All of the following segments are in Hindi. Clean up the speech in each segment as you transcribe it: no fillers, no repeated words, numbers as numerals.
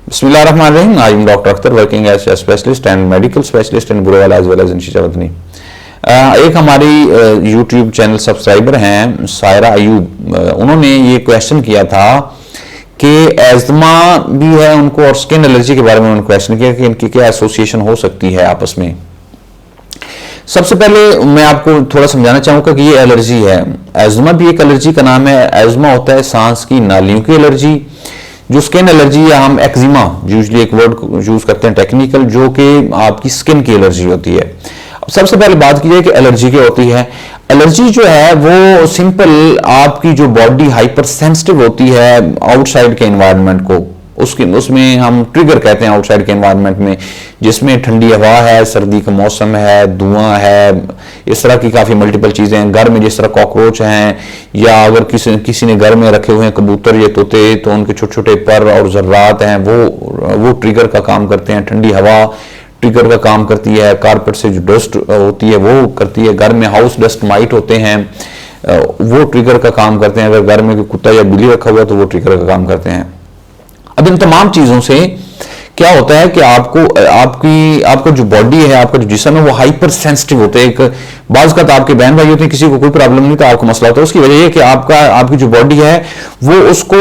Bismillahirrahmanirrahim. I am Dr. Akhtar working as a specialist and medical specialist in Burwal as well as in शीशावतनी। एक हमारी YouTube चैनल सब्सक्राइबर हैं सायरा अयूब, उन्होंने ये क्वेश्चन किया था कि एज़मा भी है उनको और स्किन एलर्जी के बारे में उन्होंने क्वेश्चन किया कि इनकी क्या एसोसिएशन हो सकती है आपस में। सबसे पहले मैं आपको थोड़ा समझाना चाहूँगा कि ये एलर्जी है, एज़मा भी एक एलर्जी का नाम है। एज़मा होता है सांस की नालियों की एलर्जी। जो स्किन एलर्जी या हम एक्जिमा यूजली एक वर्ड यूज करते हैं टेक्निकल, जो कि आपकी स्किन की एलर्जी होती है। अब सबसे पहले बात की जाए कि एलर्जी क्या होती है। एलर्जी जो है वो सिंपल आपकी जो बॉडी हाइपर सेंसिटिव होती है आउटसाइड के एनवायरनमेंट को, उसमें हम ट्रिगर कहते हैं आउटसाइड के एनवायरनमेंट में, जिसमें ठंडी हवा है, सर्दी का मौसम है, धुआं है, इस तरह की काफ़ी मल्टीपल चीज़ें हैं। घर में जिस तरह कॉकरोच हैं या अगर किसी ने घर में रखे हुए हैं कबूतर या तोते, तो उनके छोटे छोटे पर और जर्रात हैं वो ट्रिगर का काम करते हैं। ठंडी हवा ट्रिगर का काम करती है। कारपेट से जो डस्ट होती है वो करती है। घर में हाउस डस्ट माइट होते हैं वो ट्रिगर का काम करते हैं। अगर घर में कोई कुत्ता या बिल्ली रखा हुआ है तो वो ट्रिगर का काम करते हैं। अब इन तमाम चीज़ों से क्या होता है कि आपका जो बॉडी है, आपका जो जिस्म है वो हाइपर सेंसिटिव होता है। एक बाज़ का तो आपके बहन भाई होते हैं, किसी को कोई प्रॉब्लम नहीं तो आपको मसला होता है। उसकी वजह ये कि आपकी जो बॉडी है वो उसको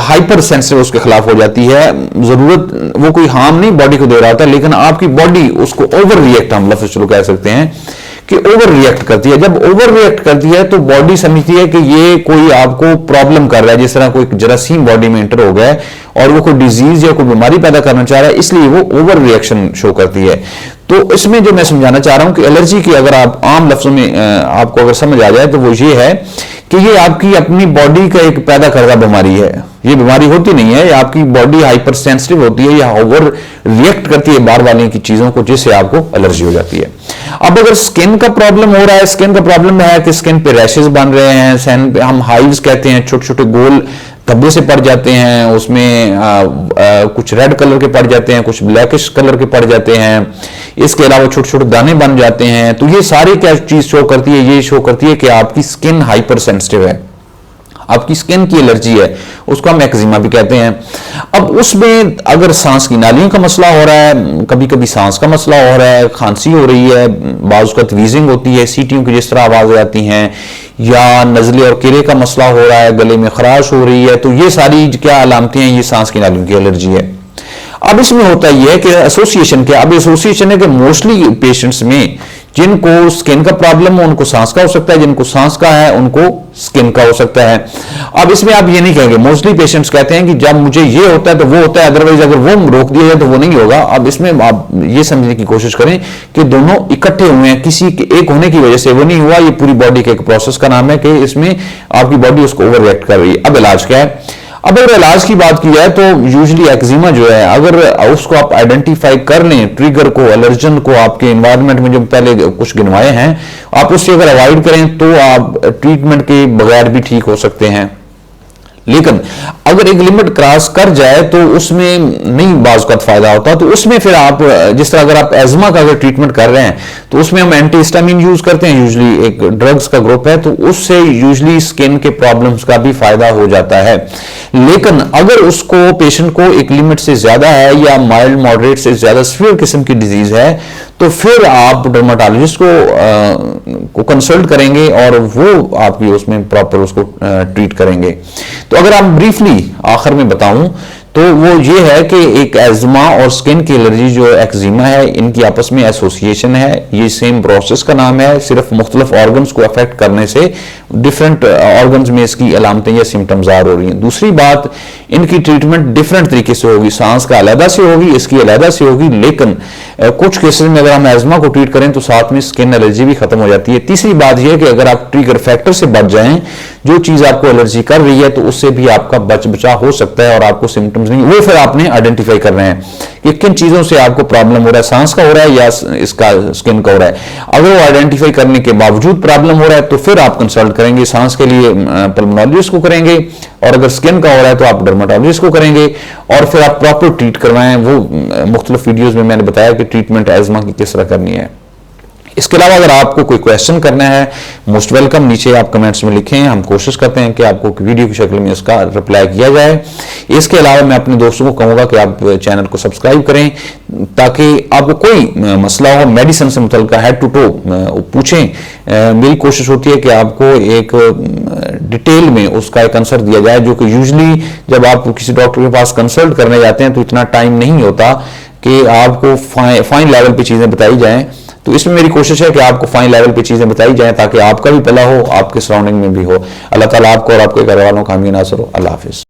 हाइपर सेंसिटिव उसके खिलाफ हो जाती है। ज़रूरत वो कोई हार्म नहीं बॉडी को दे रहा होता, लेकिन आपकी बॉडी उसको ओवर रिएक्ट, हम लफ्ज़ चलो कह सकते हैं कि ओवर रिएक्ट करती है। जब ओवर रिएक्ट करती है तो बॉडी समझती है कि ये कोई आपको प्रॉब्लम कर रहा है, जिस तरह कोई जरासीम बॉडी में एंटर हो गया है और वो कोई डिजीज या कोई बीमारी पैदा करना चाह रहा है, इसलिए वो ओवर रिएक्शन शो करती है। तो इसमें जो मैं समझाना चाह रहा हूं कि एलर्जी की अगर आप आम लफ्जों में आपको अगर समझ आ जाए तो वो ये है कि ये आपकी अपनी बॉडी का एक पैदा करदा बीमारी है। ये बीमारी होती नहीं है, आपकी बॉडी हाइपर सेंसिटिव होती है या ओवर रिएक्ट करती है बाहर वाली की चीजों को, जिससे आपको एलर्जी हो जाती है। अब अगर स्किन का प्रॉब्लम हो रहा है, स्किन का प्रॉब्लम है कि स्किन पे रैशेस बन रहे हैं, स्किन पे हम हाइव्स कहते हैं, छोटे छोटे गोल धब्बे से पड़ जाते हैं, उसमें कुछ रेड कलर के पड़ जाते हैं, कुछ ब्लैकिश कलर के पड़ जाते हैं, इसके अलावा छोटे छोटे दाने बन जाते हैं। तो ये सारी क्या चीज शो करती है? ये शो करती है कि आपकी स्किन हाइपर सेंसिटिव है, आपकी स्किन की एलर्जी है, उसको हम एक्जिमा भी कहते हैं। अब उसमें अगर सांस की नालियों का मसला हो रहा है, कभी कभी सांस का मसला हो रहा है, खांसी हो रही है, बाज़ वक़्त वीजिंग होती है, सीटियों की जिस तरह आवाज़ आती हैं, या नज़ले और किरे का मसला हो रहा है, गले में खराश हो रही है, तो ये सारी क्या अलामतें हैं? ये सांस की नालियों की एलर्जी है। अब इसमें होता यह है कि एसोसिएशन क्या, अब एसोसिएशन है कि मोस्टली पेशेंट्स में जिनको स्किन का प्रॉब्लम है उनको सांस का हो सकता है, जिनको सांस का है उनको स्किन का हो सकता है। अब इसमें आप ये नहीं कहेंगे, मोस्टली पेशेंट्स कहते हैं कि जब मुझे ये होता है तो वो होता है, अदरवाइज अगर वो रोक दिया जाए तो वो नहीं होगा। अब इसमें आप ये समझने की कोशिश करें कि दोनों इकट्ठे हुए हैं, किसी के एक होने की वजह से वो नहीं हुआ। ये पूरी बॉडी के एक प्रोसेस का नाम है कि इसमें आपकी बॉडी उसको ओवर रिएक्ट कर रही है। अब इलाज क्या है? अब अगर इलाज की बात की जाए तो यूजुअली एक्जिमा जो है, अगर उसको आप आइडेंटिफाई कर लें, ट्रिगर को, एलर्जन को, आपके एनवायरनमेंट में जो पहले कुछ गिनवाए हैं, आप उससे अगर अवॉइड करें तो आप ट्रीटमेंट के बगैर भी ठीक हो सकते हैं। लेकिन अगर एक लिमिट क्रॉस कर जाए तो उसमें नहीं बाज़ का फायदा होता, तो उसमें फिर आप जिस तरह अगर आप एज़मा का अगर ट्रीटमेंट कर रहे हैं तो उसमें हम एंटीहिस्टामिन यूज करते हैं, यूजुअली एक ड्रग्स का ग्रुप है, तो उससे यूजुअली स्किन के प्रॉब्लम्स का भी फायदा हो जाता है। लेकिन अगर उसको पेशेंट को एक लिमिट से ज्यादा है या माइल्ड मॉडरेट से ज्यादा सीवियर किस्म की डिजीज है तो फिर आप डर्माटोलॉजिस्ट को कंसल्ट करेंगे और वो आपकी उसमें प्रॉपर उसको ट्रीट करेंगे। तो अगर आप ब्रीफली आखिर में बताऊं तो वो ये है कि एक एज़मा और स्किन की एलर्जी जो एक्जिमा है, इनकी आपस में एसोसिएशन है। ये सेम प्रोसेस का नाम है, सिर्फ मुख्तलिफ ऑर्गन्स को अफेक्ट करने से डिफरेंट ऑर्गन्स में इसकी अलामतें या सिम्टम्स ज़ाहिर हो रही हैं। दूसरी बात, इनकी ट्रीटमेंट डिफरेंट तरीके से होगी, सांस का अलहदा से होगी, इसकी अलहदा से होगी। लेकिन कुछ केसेस में अगर हम एज़मा को ट्रीट करें तो साथ में स्किन एलर्जी भी खत्म हो जाती है। तीसरी बात यह कि अगर आप ट्रिगर फैक्टर से बच जाएं, जो चीज़ आपको एलर्जी कर रही है, तो उससे भी आपका बचाव हो सकता है और आपको सिम्टम्स नहीं, वो फिर आपने आइडेंटिफाई करना है कि किन चीज़ों से आपको प्रॉब्लम हो रहा है, सांस का हो रहा है या इसका स्किन का हो रहा है। अगर वो आइडेंटिफाई करने के बावजूद प्रॉब्लम हो रहा है तो फिर आप कंसल्ट करेंगे, सांस के लिए पल्मोनोलॉजिस्ट को करेंगे, और अगर स्किन का हो रहा है तो आप डर्माटोलॉजिस्ट को करेंगे, और फिर आप प्रॉपर ट्रीट करवाएं। वो मुख्तलिफ वीडियोज़ में मैंने बताया कि ट्रीटमेंट एज़मा की किस तरह करनी है। इसके अलावा अगर आपको कोई क्वेश्चन करना है, मोस्ट वेलकम, नीचे आप कमेंट्स में लिखें, हम कोशिश करते हैं कि आपको वीडियो की शक्ल में उसका रिप्लाई किया जाए। इसके अलावा मैं अपने दोस्तों को कहूँगा कि आप चैनल को सब्सक्राइब करें ताकि आपको कोई मसला हो मेडिसिन से मुतल्लिक हेड टू टो पूछें। मेरी कोशिश होती है कि आपको एक डिटेल में उसका एक आंसर दिया जाए, जो कि यूजली जब आप किसी डॉक्टर के पास कंसल्ट करने जाते हैं तो इतना टाइम नहीं होता कि आपको फाइन लेवल पे चीज़ें बताई जाएं। तो इसमें मेरी कोशिश है कि आपको फाइन लेवल पे चीज़ें बताई जाएं ताकि आपका भी भला हो, आपके सराउंडिंग में भी हो। अल्लाह ताला आपको और आपके घर वालों का हामी नासर हो। अल्लाह हाफिज़।